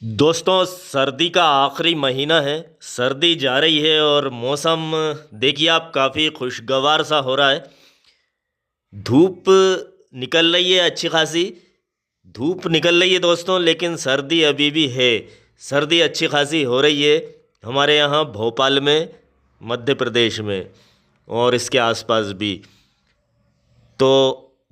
दोस्तों, सर्दी का आखिरी महीना है। सर्दी जा रही है और मौसम देखिए आप काफ़ी खुशगवार सा हो रहा है। धूप निकल रही है अच्छी खासी। धूप निकल रही है दोस्तों, लेकिन सर्दी अभी भी है। सर्दी अच्छी खासी हो रही है हमारे यहाँ भोपाल में, मध्य प्रदेश में और इसके आसपास भी। तो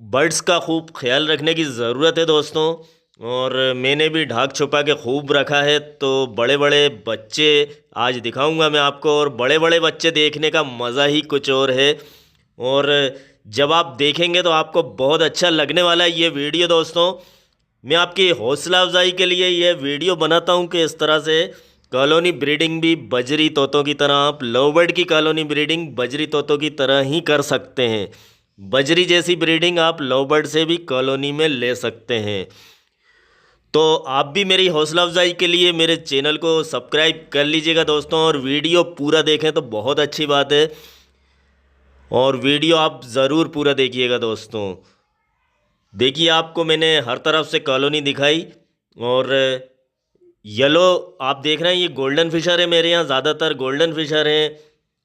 बर्ड्स का खूब ख्याल रखने की ज़रूरत है दोस्तों। और मैंने भी ढाक छुपा के खूब रखा है। तो बड़े बड़े बच्चे आज दिखाऊंगा मैं आपको, और बड़े बड़े बच्चे देखने का मज़ा ही कुछ और है। और जब आप देखेंगे तो आपको बहुत अच्छा लगने वाला है ये वीडियो दोस्तों। मैं आपकी हौसला अफजाई के लिए ये वीडियो बनाता हूँ कि इस तरह से कॉलोनी ब्रीडिंग भी बजरी तोतों की तरह, आप लव बर्ड की कॉलोनी ब्रीडिंग बजरी तोतों की तरह ही कर सकते हैं। बजरी जैसी ब्रीडिंग आप लव बर्ड से भी कॉलोनी में ले सकते हैं। तो आप भी मेरी हौसला अफजाई के लिए मेरे चैनल को सब्सक्राइब कर लीजिएगा दोस्तों, और वीडियो पूरा देखें तो बहुत अच्छी बात है। और वीडियो आप ज़रूर पूरा देखिएगा दोस्तों। देखिए आपको मैंने हर तरफ से कॉलोनी दिखाई। और येलो आप देख रहे हैं, ये गोल्डन फिशर है। मेरे यहाँ ज़्यादातर गोल्डन फिशर हैं,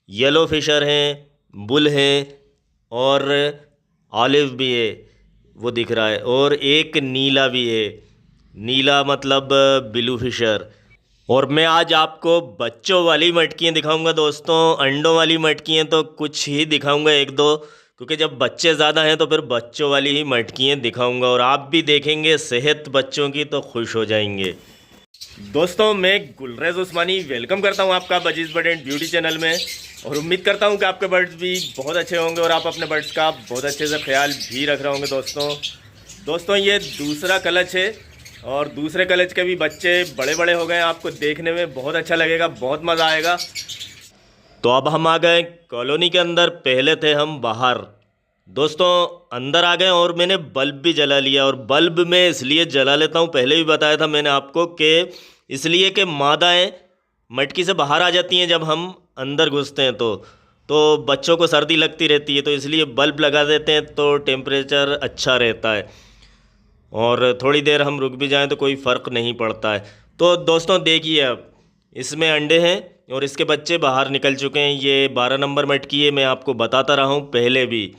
येलो फिशर हैं, बुल हैं, और ऑलिव भी है, वो दिख रहा है। और एक नीला भी है, नीला मतलब ब्लू फिशर। और मैं आज आपको बच्चों वाली मटकियाँ दिखाऊंगा दोस्तों। अंडों वाली मटकियाँ तो कुछ ही दिखाऊंगा, एक दो, क्योंकि जब बच्चे ज़्यादा हैं तो फिर बच्चों वाली ही मटकियाँ दिखाऊंगा। और आप भी देखेंगे सेहत बच्चों की तो खुश हो जाएंगे। दोस्तों, मैं गुलरेज उस्मानी वेलकम करता हूं आपका budgies bird and beauty channel में। और उम्मीद करता हूं कि आपके बर्ड्स भी बहुत अच्छे होंगे और आप अपने बर्ड्स का बहुत अच्छे से ख्याल भी रख रहे होंगे दोस्तों ये दूसरा कलच है, और दूसरे कलच के भी बच्चे बड़े बड़े हो गए। आपको देखने में बहुत अच्छा लगेगा, बहुत मज़ा आएगा। तो अब हम आ गए कॉलोनी के अंदर। पहले थे हम बाहर दोस्तों, अंदर आ गए और मैंने बल्ब भी जला लिया। और बल्ब मैं इसलिए जला लेता हूँ, पहले भी बताया था मैंने आपको, कि इसलिए कि मादाएं मटकी से बाहर आ जाती हैं जब हम अंदर घुसते हैं। तो बच्चों को सर्दी लगती रहती है, तो इसलिए बल्ब लगा देते हैं तो टेम्परेचर अच्छा रहता है। और थोड़ी देर हम रुक भी जाएं तो कोई फ़र्क नहीं पड़ता है। तो दोस्तों देखिए, अब इसमें अंडे हैं और इसके बच्चे बाहर निकल चुके हैं। ये 12 नंबर मटकी है, मैं आपको बताता रहा हूँ पहले भी।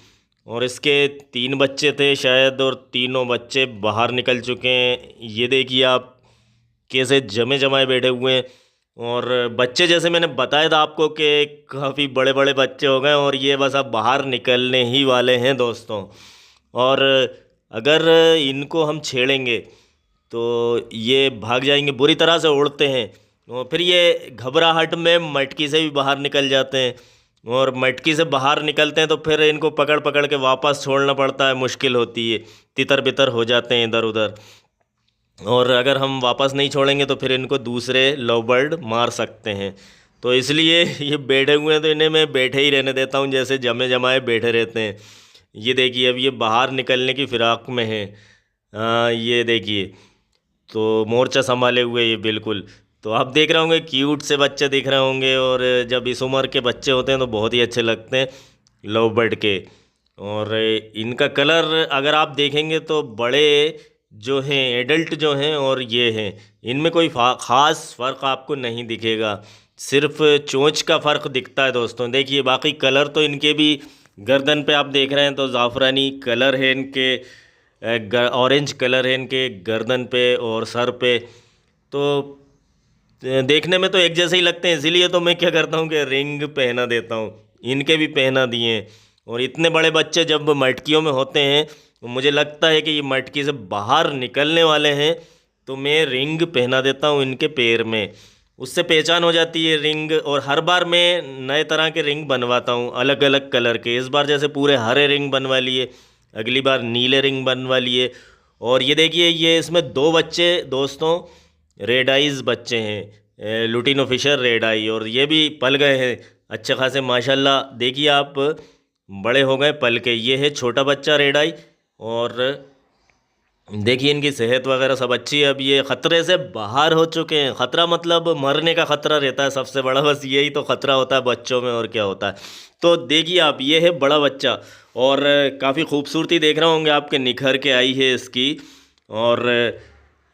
और इसके 3 बच्चे थे शायद, और तीनों बच्चे बाहर निकल चुके हैं। ये देखिए आप कैसे जमे जमाए बैठे हुए हैं। और बच्चे जैसे मैंने बताया था आपको कि काफ़ी बड़े बड़े बच्चे हो गए, और ये बस अब बाहर निकलने ही वाले हैं दोस्तों। और अगर इनको हम छेड़ेंगे तो ये भाग जाएंगे, बुरी तरह से उड़ते हैं। और फिर ये घबराहट में मटकी से भी बाहर निकल जाते हैं। और मटकी से बाहर निकलते हैं तो फिर इनको पकड़ पकड़ के वापस छोड़ना पड़ता है, मुश्किल होती है, तितर बितर हो जाते हैं इधर उधर। और अगर हम वापस नहीं छोड़ेंगे तो फिर इनको दूसरे लव बर्ड मार सकते हैं। तो इसलिए ये बैठे हुए हैं तो इन्हें मैं बैठे ही रहने देता हूँ, जैसे जमे जमाए बैठे रहते हैं। ये देखिए अब ये बाहर निकलने की फिराक में है। ये देखिए, तो मोर्चा संभाले हुए ये बिल्कुल। तो आप देख रहे होंगे क्यूट से बच्चे दिख रहे होंगे। और जब इस उम्र के बच्चे होते हैं तो बहुत ही अच्छे लगते हैं लव बर्ड के। और इनका कलर अगर आप देखेंगे तो बड़े जो हैं, एडल्ट जो हैं और ये हैं, इनमें कोई ख़ास फ़र्क आपको नहीं दिखेगा। सिर्फ चोंच का फ़र्क दिखता है दोस्तों। देखिए बाकी कलर तो इनके भी, गर्दन पे आप देख रहे हैं तो ज़ाफ़रानी कलर है इनके, ऑरेंज कलर है इनके गर्दन पे और सर पे। तो देखने में तो एक जैसे ही लगते हैं, इसीलिए तो मैं क्या करता हूँ कि रिंग पहना देता हूँ। इनके भी पहना दिए हैं। और इतने बड़े बच्चे जब मटकियों में होते हैं तो मुझे लगता है कि ये मटकी से बाहर निकलने वाले हैं, तो मैं रिंग पहना देता हूँ इनके पैर में। उससे पहचान हो जाती है रिंग। और हर बार मैं नए तरह के रिंग बनवाता हूँ, अलग अलग कलर के। इस बार जैसे पूरे हरे रिंग बनवा लिए, अगली बार नीले रिंग बनवा लिए। और ये देखिए, ये इसमें 2 बच्चे दोस्तों रेड आइज़ बच्चे हैं, लुटिनो फिशर रेड आई। और ये भी पल गए हैं अच्छे खासे माशाल्लाह। देखिए आप, बड़े हो गए पल के। ये है छोटा बच्चा रेड आई। और देखिए इनकी सेहत वगैरह सब अच्छी है। अब ये ख़तरे से बाहर हो चुके हैं। ख़तरा मतलब मरने का ख़तरा रहता है सबसे बड़ा, बस यही तो ख़तरा होता है बच्चों में, और क्या होता है। तो देखिए आप, ये है बड़ा बच्चा। और काफ़ी खूबसूरती देख रहे होंगे आपके, निखर के आई है इसकी। और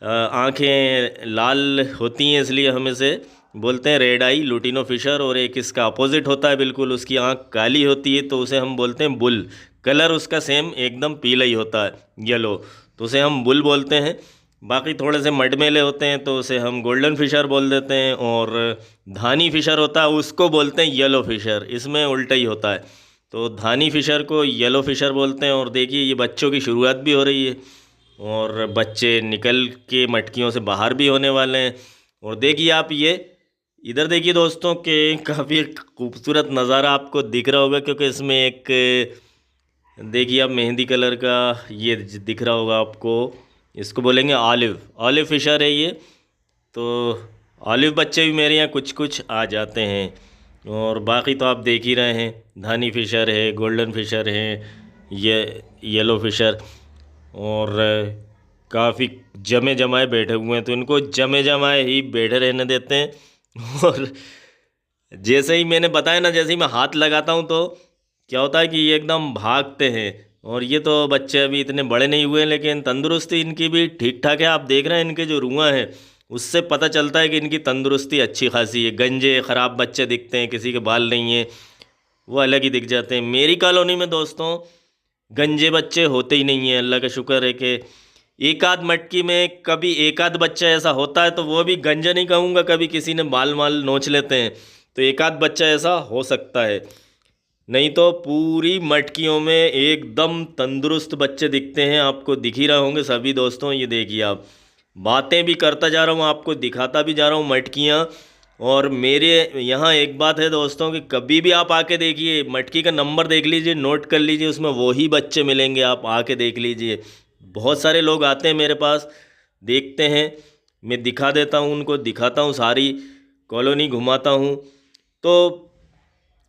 आँखें लाल होती हैं इसलिए हम इसे बोलते हैं रेड आई लुटिनो फिशर। और एक इसका अपोजिट होता है बिल्कुल, उसकी आँख काली होती है तो उसे हम बोलते हैं बुल। कलर उसका सेम एकदम पीला ही होता है, येलो, तो उसे हम बुल बोलते हैं। बाकी थोड़े से मडमेले होते हैं तो उसे हम गोल्डन फिशर बोल देते हैं। और धानी फिशर होता है उसको बोलते हैं येलो फिशर, इसमें उल्टा ही होता है। तो धानी फिशर को येलो फिशर बोलते हैं। और देखिए ये बच्चों की शुरुआत भी हो रही है और बच्चे निकल के मटकियों से बाहर भी होने वाले हैं। और देखिए आप ये इधर देखिए दोस्तों के काफ़ी खूबसूरत नज़ारा आपको दिख रहा होगा, क्योंकि इसमें एक देखिए आप मेहंदी कलर का ये दिख रहा होगा आपको, इसको बोलेंगे ऑलिव, ऑलिव फिशर है ये। तो ऑलिव बच्चे भी मेरे यहाँ कुछ कुछ आ जाते हैं। और बाकी तो आप देख ही रहे हैं, धानी फिशर है, गोल्डन फिशर है, ये येलो फिशर। और काफ़ी जमे जमाए बैठे हुए हैं तो इनको जमे जमाए ही बैठे रहने देते हैं। और जैसे ही मैंने बताया ना, जैसे ही मैं हाथ लगाता हूँ तो क्या होता है कि ये एकदम भागते हैं। और ये तो बच्चे अभी इतने बड़े नहीं हुए हैं, लेकिन तंदुरुस्ती इनकी भी ठीक ठाक है। आप देख रहे हैं इनके जो रुआं हैं उससे पता चलता है कि इनकी तंदुरुस्ती अच्छी खासी है। गंजे ख़राब बच्चे दिखते हैं, किसी के बाल नहीं है, वो अलग ही दिख जाते हैं। मेरी कॉलोनी में दोस्तों गंजे बच्चे होते ही नहीं हैं, अल्लाह का शुक्र है कि एक आध मटकी में कभी एक आध बच्चा ऐसा होता है, तो वो भी गंजा नहीं कहूँगा, कभी किसी ने बाल माल नोच लेते हैं तो एक आध बच्चा ऐसा हो सकता है, नहीं तो पूरी मटकियों में एकदम तंदुरुस्त बच्चे दिखते हैं। आपको दिख ही रहे होंगे सभी दोस्तों, ये देखिए आप, बातें भी करता जा रहा हूँ, आपको दिखाता भी जा रहा हूँ मटकियाँ। और मेरे यहाँ एक बात है दोस्तों कि कभी भी आप आके देखिए, मटकी का नंबर देख लीजिए, नोट कर लीजिए, उसमें वही बच्चे मिलेंगे, आप आके देख लीजिए। बहुत सारे लोग आते हैं मेरे पास, देखते हैं, मैं दिखा देता हूँ उनको, दिखाता हूँ, सारी कॉलोनी घुमाता हूँ। तो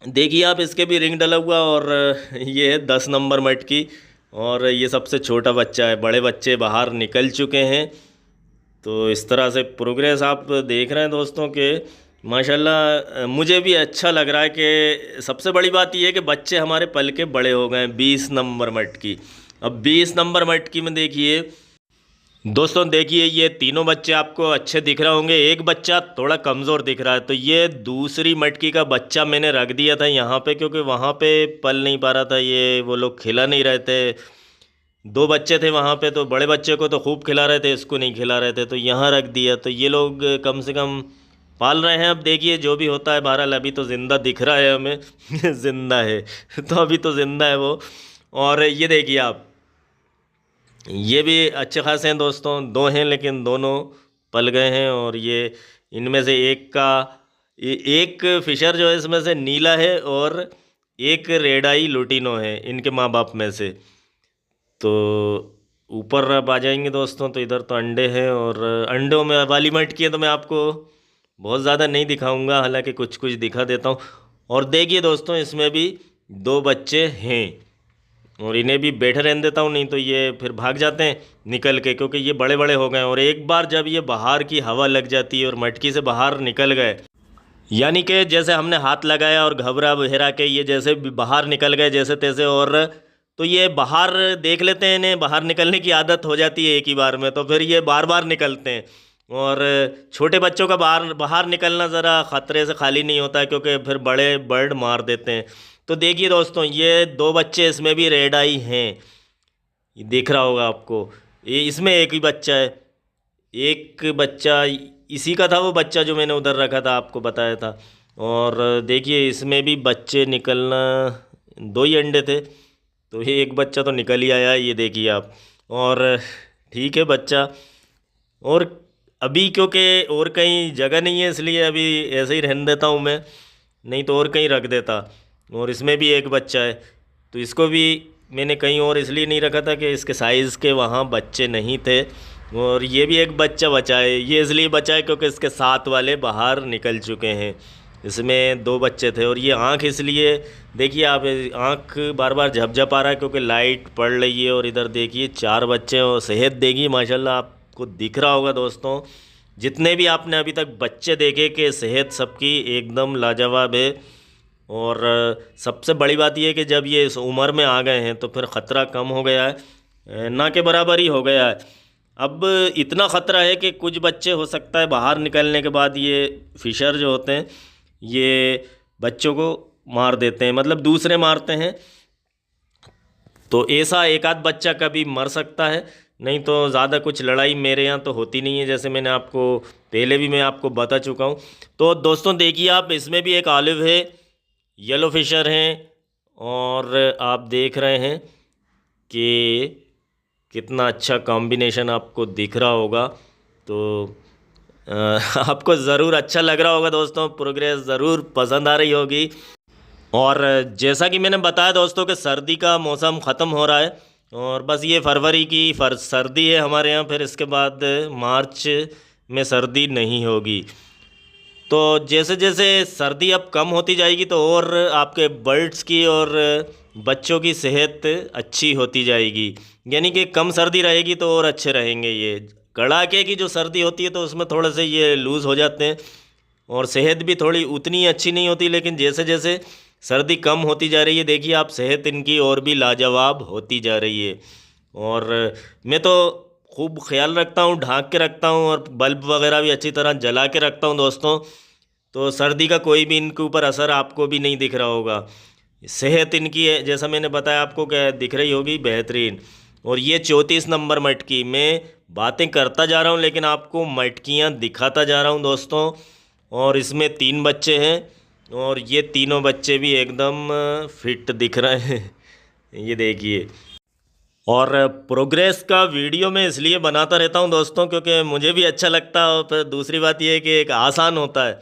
देखिए आप, इसके भी रिंग डला हुआ। और ये है 10 नंबर मटकी और ये सबसे छोटा बच्चा है, बड़े बच्चे बाहर निकल चुके हैं। तो इस तरह से प्रोग्रेस आप देख रहे हैं दोस्तों के माशाल्लाह मुझे भी अच्छा लग रहा है कि सबसे बड़ी बात यह है कि बच्चे हमारे पल के बड़े हो गए हैं। 20 नंबर मटकी, अब 20 नंबर मटकी में देखिए दोस्तों, देखिए ये तीनों बच्चे आपको अच्छे दिख रहे होंगे, एक बच्चा थोड़ा कमज़ोर दिख रहा है। तो ये दूसरी मटकी का बच्चा मैंने रख दिया था यहाँ पे, क्योंकि वहाँ पे पल नहीं पा रहा था, ये वो लोग खिला नहीं रहे थे। 2 बच्चे थे वहाँ पे, तो बड़े बच्चे को तो खूब खिला रहे थे, इसको नहीं खिला रहे थे, तो यहाँ रख दिया। तो ये लोग कम से कम पाल रहे हैं। अब देखिए जो भी होता है, बहरहाल अभी तो ज़िंदा दिख रहा है हमें ज़िंदा है तो अभी तो ज़िंदा है वो। और ये देखिए आप, ये भी अच्छे खासे हैं दोस्तों, 2 हैं लेकिन दोनों पल गए हैं। और ये इनमें से एक का एक फिशर जो है इसमें से नीला है और एक रेड आई लुटिनो है इनके माँ बाप में से। तो ऊपर अब आ जाएंगे दोस्तों, तो इधर तो अंडे हैं और अंडों में वाली मटकी है, तो मैं आपको बहुत ज़्यादा नहीं दिखाऊंगा, हालांकि कुछ कुछ दिखा देता हूँ। और देखिए दोस्तों, इसमें भी 2 बच्चे हैं और इन्हें भी बैठे रहने देता हूँ, नहीं तो ये फिर भाग जाते हैं निकल के, क्योंकि ये बड़े बड़े हो गए हैं। और एक बार जब ये बाहर की हवा लग जाती है और मटकी से बाहर निकल गए, यानी कि जैसे हमने हाथ लगाया और घबरा बहरा के ये जैसे भी बाहर निकल गए जैसे तैसे, और तो ये बाहर देख लेते हैं, इन्हें बाहर निकलने की आदत हो जाती है एक ही बार में, तो फिर ये बार बार निकलते हैं। और छोटे बच्चों का बाहर बाहर निकलना ज़रा ख़तरे से खाली नहीं होता है, क्योंकि फिर बड़े बर्ड मार देते हैं। तो देखिए दोस्तों, ये 2 बच्चे इसमें भी रेड आई हैं, ये दिख रहा होगा आपको, ये इसमें एक ही बच्चा है, एक बच्चा इसी का था, वो बच्चा जो मैंने उधर रखा था आपको बताया था। और देखिए इसमें भी बच्चे निकलना, 2 ही अंडे थे, तो ये एक बच्चा तो निकल ही आया, ये देखिए आप। और ठीक है बच्चा, और अभी क्योंकि और कहीं जगह नहीं है इसलिए अभी ऐसे ही रहने देता हूँ मैं, नहीं तो और कहीं रख देता। और इसमें भी एक बच्चा है, तो इसको भी मैंने कहीं और इसलिए नहीं रखा था कि इसके साइज़ के वहाँ बच्चे नहीं थे। और ये भी एक बच्चा बचा है, ये इसलिए बचा है क्योंकि इसके साथ वाले बाहर निकल चुके हैं। इसमें 2 बच्चे थे। और ये आँख इसलिए देखिए आप, आँख बार बार झपझप आ रहा है क्योंकि लाइट पड़ रही है। और इधर देखिए 4 बच्चे हैं और सेहत देगी माशाल्लाह, आपको दिख रहा होगा दोस्तों, जितने भी आपने अभी तक बच्चे देखे कि सेहत सबकी एकदम लाजवाब है। और सबसे बड़ी बात यह है कि जब ये इस उम्र में आ गए हैं तो फिर ख़तरा कम हो गया है, ना के बराबर ही हो गया है। अब इतना ख़तरा है कि कुछ बच्चे हो सकता है बाहर निकलने के बाद ये फिशर जो होते हैं ये बच्चों को मार देते हैं, मतलब दूसरे मारते हैं। तो ऐसा एक आध बच्चा कभी मर सकता है, नहीं तो ज़्यादा कुछ लड़ाई मेरे यहाँ तो होती नहीं है, जैसे मैंने आपको पहले भी मैं आपको बता चुका हूँ। तो दोस्तों देखिए आप, इसमें भी एक ऑलिव है, येलो फिशर हैं, और आप देख रहे हैं कि कितना अच्छा कॉम्बिनेशन आपको दिख रहा होगा। तो आपको ज़रूर अच्छा लग रहा होगा दोस्तों, प्रोग्रेस ज़रूर पसंद आ रही होगी। और जैसा कि मैंने बताया दोस्तों कि सर्दी का मौसम ख़त्म हो रहा है, और बस ये फरवरी की सर्दी है हमारे यहाँ, फिर इसके बाद मार्च में सर्दी नहीं होगी। तो जैसे जैसे सर्दी अब कम होती जाएगी तो और आपके बर्ड्स की और बच्चों की सेहत अच्छी होती जाएगी, यानी कि कम सर्दी रहेगी तो और अच्छे रहेंगे। ये कड़ाके की जो सर्दी होती है तो उसमें थोड़े से ये लूज़ हो जाते हैं और सेहत भी थोड़ी उतनी अच्छी नहीं होती, लेकिन जैसे जैसे सर्दी कम होती जा रही है देखिए आप, सेहत इनकी और भी लाजवाब होती जा रही है। और मैं तो खूब ख्याल रखता हूँ, ढाँक के रखता हूँ, और बल्ब वगैरह भी अच्छी तरह जला के रखता हूँ दोस्तों। तो सर्दी का कोई भी इनके ऊपर असर आपको भी नहीं दिख रहा होगा। सेहत इनकी है जैसा मैंने बताया आपको, क्या दिख रही होगी, बेहतरीन। और ये 34 नंबर मटकी, मैं बातें करता जा रहा हूँ लेकिन आपको मटकियाँ दिखाता जा रहा हूँ दोस्तों। और इसमें 3 बच्चे हैं, और ये तीनों बच्चे भी एकदम फिट दिख रहे हैं ये देखिए। और प्रोग्रेस का वीडियो मैं इसलिए बनाता रहता हूँ दोस्तों क्योंकि मुझे भी अच्छा लगता है, और फिर दूसरी बात ये है कि एक आसान होता है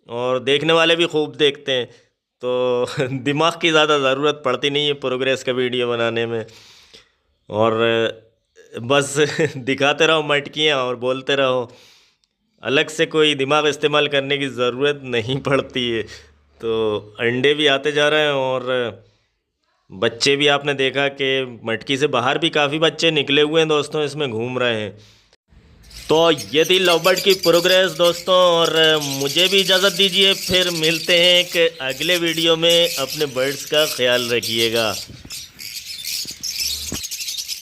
और देखने वाले भी खूब देखते हैं, तो दिमाग की ज़्यादा ज़रूरत पड़ती नहीं है प्रोग्रेस का वीडियो बनाने में। और बस दिखाते रहो मटकियाँ और बोलते रहो, अलग से कोई दिमाग इस्तेमाल करने की ज़रूरत नहीं पड़ती है। तो अंडे भी आते जा रहे हैं और बच्चे भी आपने देखा कि मटकी से बाहर भी काफ़ी बच्चे निकले हुए हैं दोस्तों, इसमें घूम रहे हैं। तो ये थी लव बर्ड की प्रोग्रेस दोस्तों, और मुझे भी इजाज़त दीजिए, फिर मिलते हैं एक अगले वीडियो में। अपने बर्ड्स का ख्याल रखिएगा।